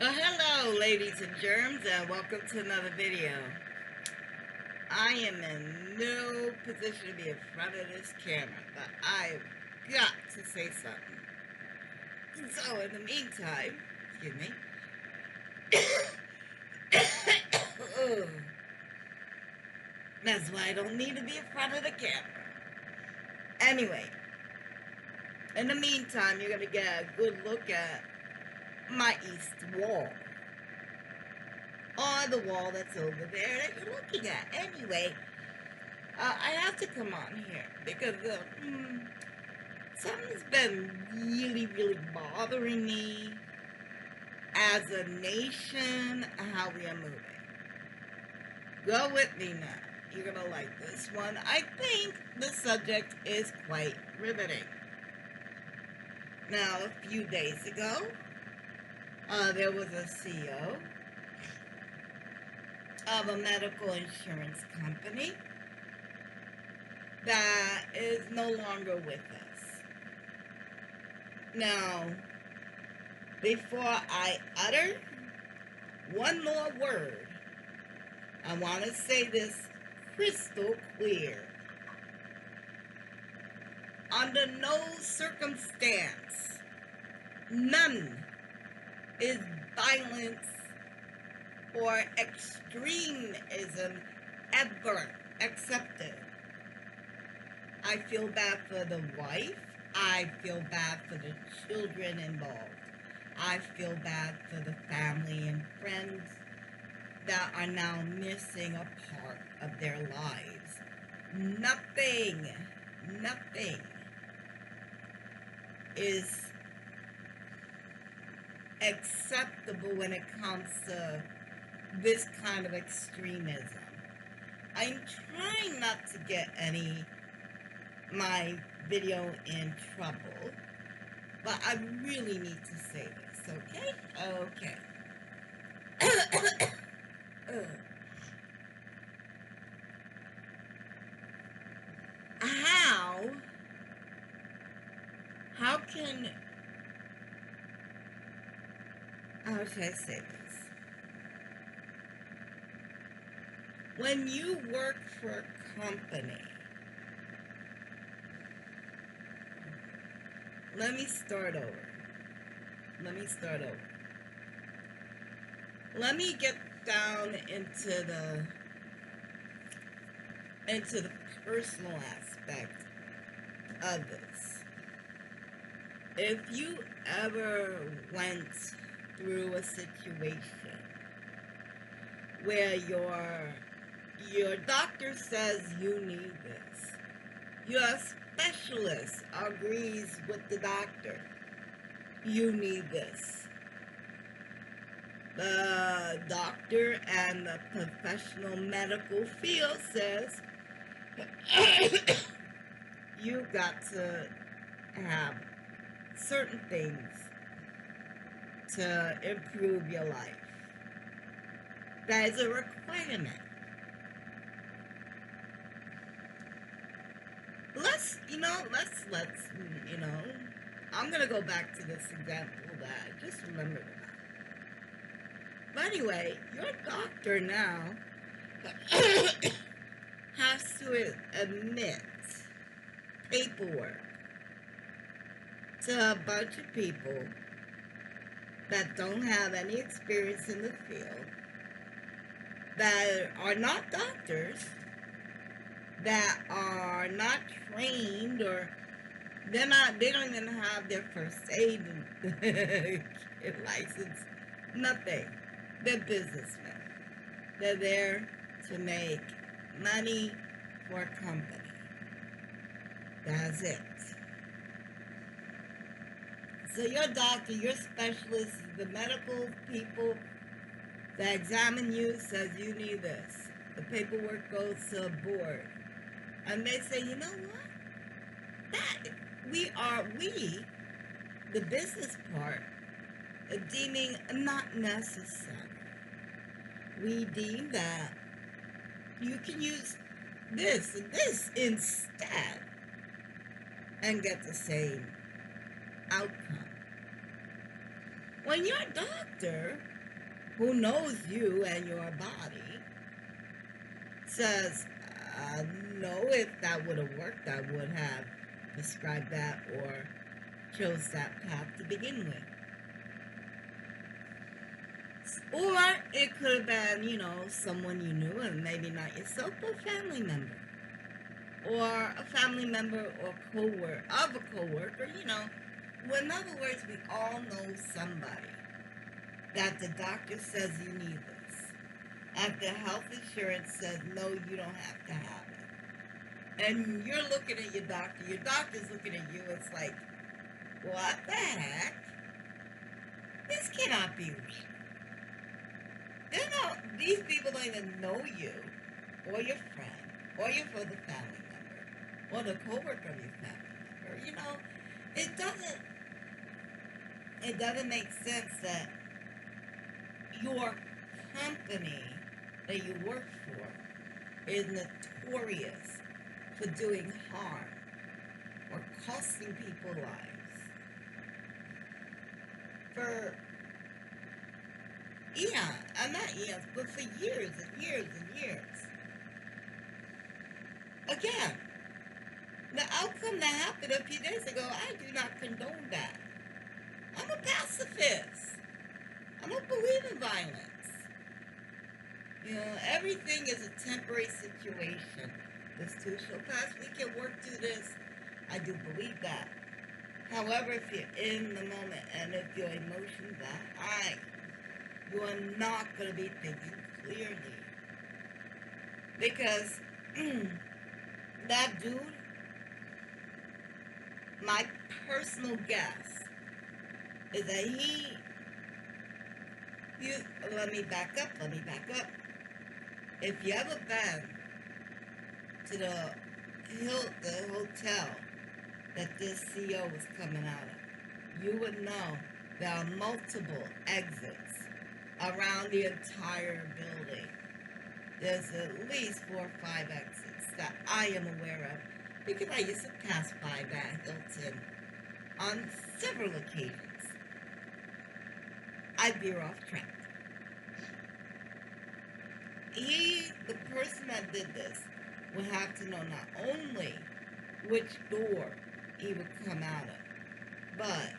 Hello, ladies and germs, and welcome to another video. I am in no position to be in front of this camera, but I've got to say something. So, in the meantime, excuse me, that's why I don't need to be in front of the camera. Anyway, in the meantime, you're going to get a good look at my east wall. Or the wall that's over there that you're looking at. Anyway, I have to come on here because something's been really bothering me as a nation, how we are moving. Go with me now. You're gonna like this one. I think the subject is quite riveting. Now, a few days ago, there was a CEO of a medical insurance company that is no longer with us. Now, before I utter one more word, I want to say this crystal clear. Under no circumstance, none is violence or extremism ever accepted. I feel bad for the wife. I feel bad for the children involved. I feel bad for the family and friends that are now missing a part of their lives. Nothing is acceptable when it comes to this kind of extremism. I'm trying not to get my video in trouble, but I really need to say this, okay? Okay. How should I say this? When you work for a company, let me start over. Let me get down into the personal aspect of this. If you ever went through a situation where your doctor says you need this, your specialist agrees with the doctor, you need this, the doctor and the professional medical field says you got to have certain things to improve your life. That is a requirement. I'm gonna go back to this example that I just remembered about. But anyway, your doctor now has to admit paperwork to a bunch of people that don't have any experience in the field, that are not doctors, that are not trained, or they don't even have their first aid license, nothing. They're businessmen. They're there to make money for a company. That's it. So your doctor, your specialist, the medical people that examine you says you need this. The paperwork goes to a board. And they say, you know what? The business part, deeming not necessary. We deem that you can use this instead and get the same outcome. When your doctor, who knows you and your body, says, no, if that would have worked, I would have prescribed that or chose that path to begin with. Or it could have been, someone you knew, and maybe not yourself, but a family member. Or a family member or co-worker of a co-worker, In other words, we all know somebody that the doctor says you need this. And the health insurance says, no, you don't have to have it. And you're looking at your doctor's looking at you, it's like, what the heck? This cannot be real. These people don't even know you, or your friend, or your other family member, or the co-worker of your family member. It doesn't make sense that your company that you work for is notorious for doing harm or costing people lives for not eons, but for years and years and years. Again, the outcome that happened a few days ago, I do not condone that. I'm a pacifist. I don't believe in violence. Everything is a temporary situation. This too shall pass. We can work through this. I do believe that. However, if you're in the moment and if your emotions are high, you are not going to be thinking clearly. Because that dude, my personal guess is that let me back up. If you ever been to the hotel that this CEO was coming out of, you would know there are multiple exits around the entire building. There's at least 4 or 5 exits that I am aware of because I used to pass by that Hilton on several occasions. I veer off track. The person that did this, would have to know not only which door he would come out of, but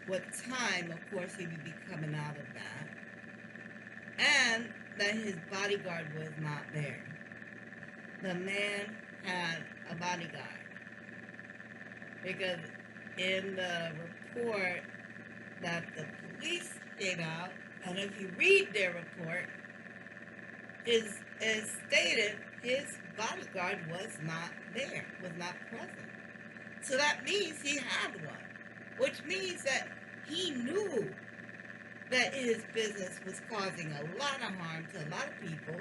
what time, of course, he would be coming out of that, and that his bodyguard was not there. The man had a bodyguard, because in the report that the police gave out, and if you read their report, is stated his bodyguard was not there, was not present. So that means he had one, which means that he knew that his business was causing a lot of harm to a lot of people,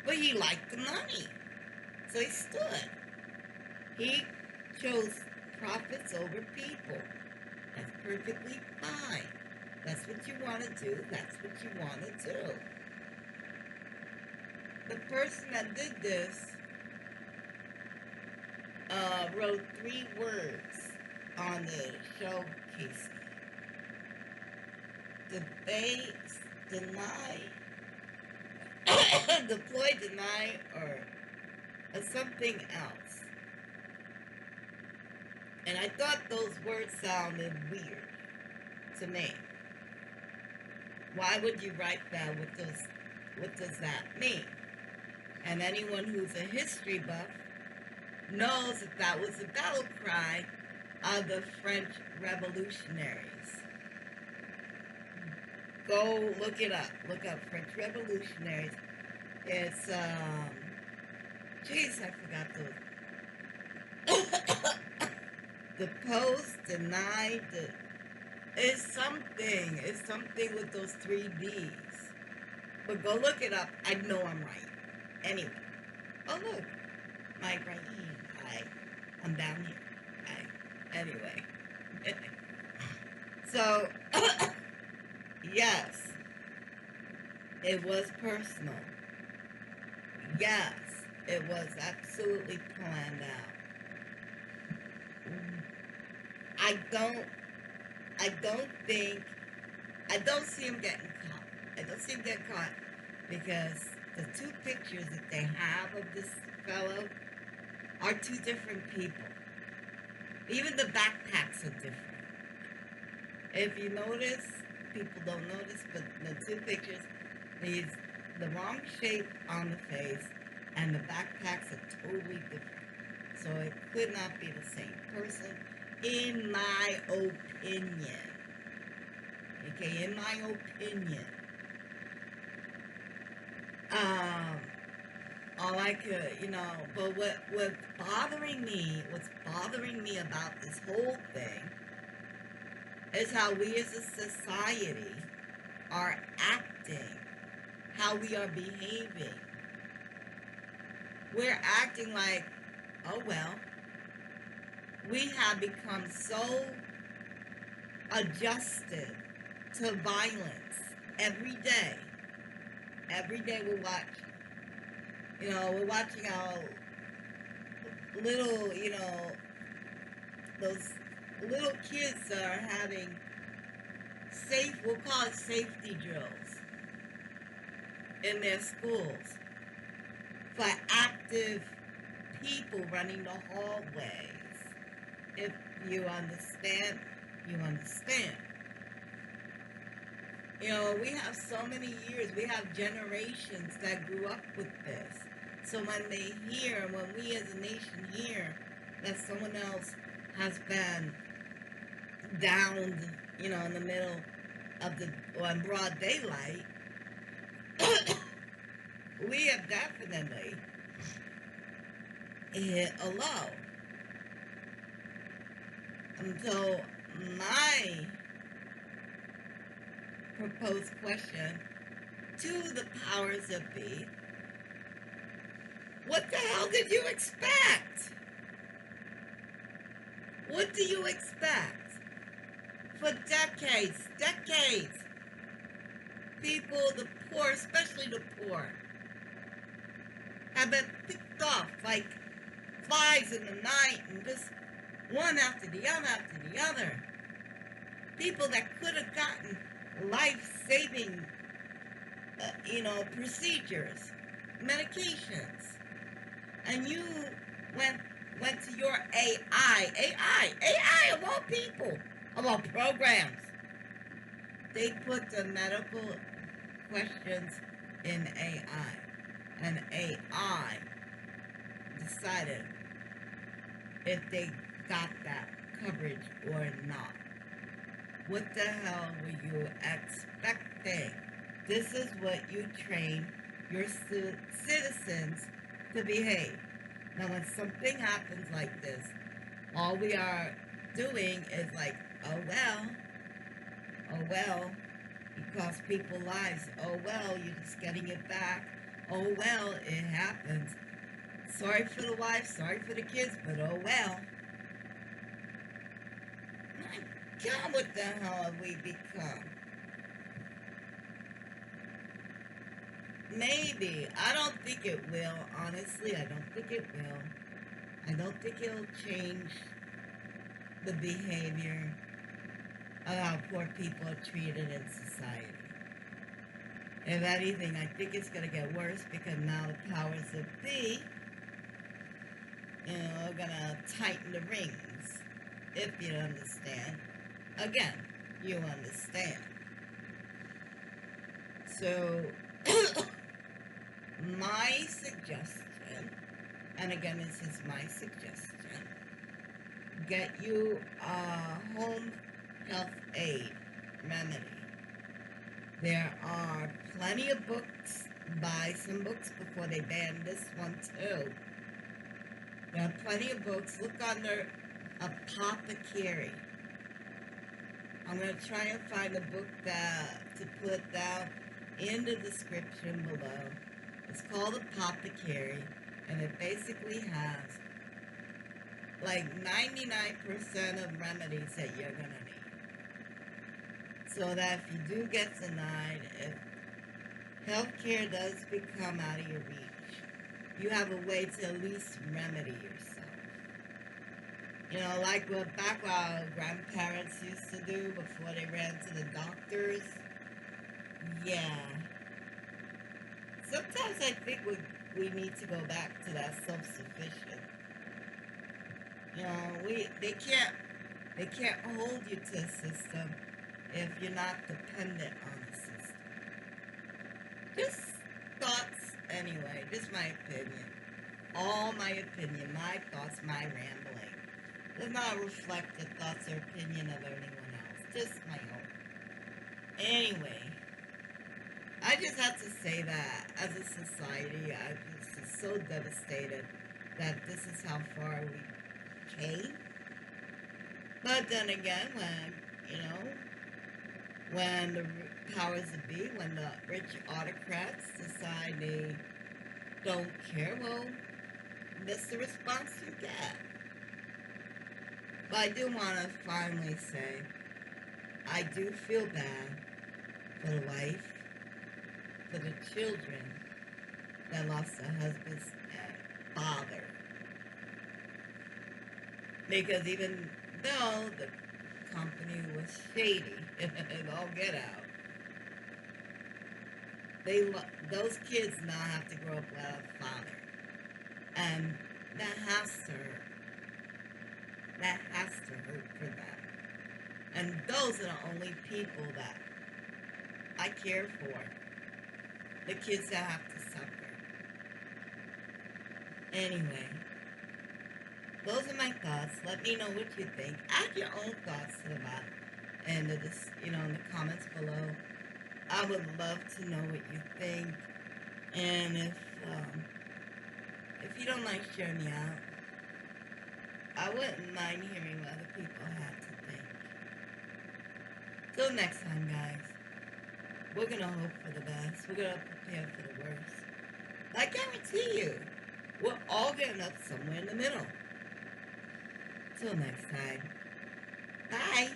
but he liked the money. So he stood. He chose profits over people. That's perfectly fine. That's what you want to do. That's what you want to do. The person that did this wrote 3 words on the showcase. Deny, deploy, deny, or something else. And I thought those words sounded weird to me. Why would you write that? What does that mean? And anyone who's a history buff knows that was the battle cry of the French revolutionaries. Go look it up. Look up French revolutionaries. It's, I forgot those. Depose, deny, it's something with those 3 Ds. But go look it up. I know I'm right. Anyway. Oh, look. Mike right here. Hi. I'm down here. Hi. Anyway. So, yes. It was personal. Yes. It was absolutely planned out. I don't think I don't see him getting caught. I don't see him getting caught because the two pictures that they have of this fellow are two different people. Even the backpacks are different. If you notice, people don't notice, but the two pictures, he's the wrong shape on the face, and the backpacks are totally different. So it could not be the same person, in my opinion. Okay, in my opinion. Um, all I could, but what's bothering me about this whole thing is how we as a society are acting, how we are behaving. We're acting like, oh well, we have become so adjusted to violence every day. Every day we're watching our little, those little kids that are having we'll call it safety drills in their schools for active people running the hallways. If you understand, you understand. We have so many years, we have generations that grew up with this. So when we as a nation hear that someone else has been downed, in the middle of or in broad daylight, we have definitely hit a low. And so my proposed question to the powers that be, what the hell did you expect? What do you expect? For decades, people, the poor, especially the poor, have been picked off like flies in the night, and just one after the other. People that could have gotten life-saving, procedures, medications, and you went to your AI of all people, of all programs. They put the medical questions in AI, and AI decided if they got that coverage or not. What the hell were you expecting? This is what you train your citizens to behave. Now, when something happens like this, all we are doing is like, oh well, it costs people lives. Oh well, you're just getting it back. Oh well, it happens. Sorry for the wife, sorry for the kids, but oh well. My God, what the hell have we become? Maybe. I don't think it will. Honestly, I don't think it will. I don't think it'll change the behavior of how poor people are treated in society. If anything, I think it's going to get worse because now the powers that be, are going to tighten the rings, if you understand. Again, you understand. So, my suggestion, and again, this is my suggestion, get you a home health aid remedy. There are plenty of books. Buy some books before they ban this one too. There are plenty of books. Look under apothecary. I'm going to try and find a book to put down in the description below. It's called Apothecary, and it basically has like 99% of remedies that you're going to need. So that if you do get denied, if healthcare does become out of your reach, you have a way to at least remedy yourself. Like what back what our grandparents used to do before they ran to the doctors. Yeah. Sometimes I think we need to go back to that self-sufficient. They can't hold you to a system if you're not dependent on the system. Just thoughts anyway, just my opinion. All my opinion, my thoughts, my rambling. Does not reflect the thoughts or opinion of anyone else. Just my own. Anyway, I just have to say that as a society, I'm just so devastated that this is how far we came. But then again, when the powers that be, when the rich autocrats decide they don't care, well, that's the response you get. But I do want to finally say, I do feel bad for the wife, for the children that lost their husbands and father. Because even though the company was shady and all get out, those kids now have to grow up without a father. And that has to hurt. That has to hurt for them. And those are the only people that I care for. The kids that have to suffer. Anyway, those are my thoughts. Let me know what you think. Add your own thoughts to the bottom and in the comments below. I would love to know what you think. And if you don't mind sharing me out, I wouldn't mind hearing what other people had to think. Till next time, guys. We're gonna hope for the best. We're gonna prepare for the worst. I guarantee you, we're all getting up somewhere in the middle. Till next time. Bye.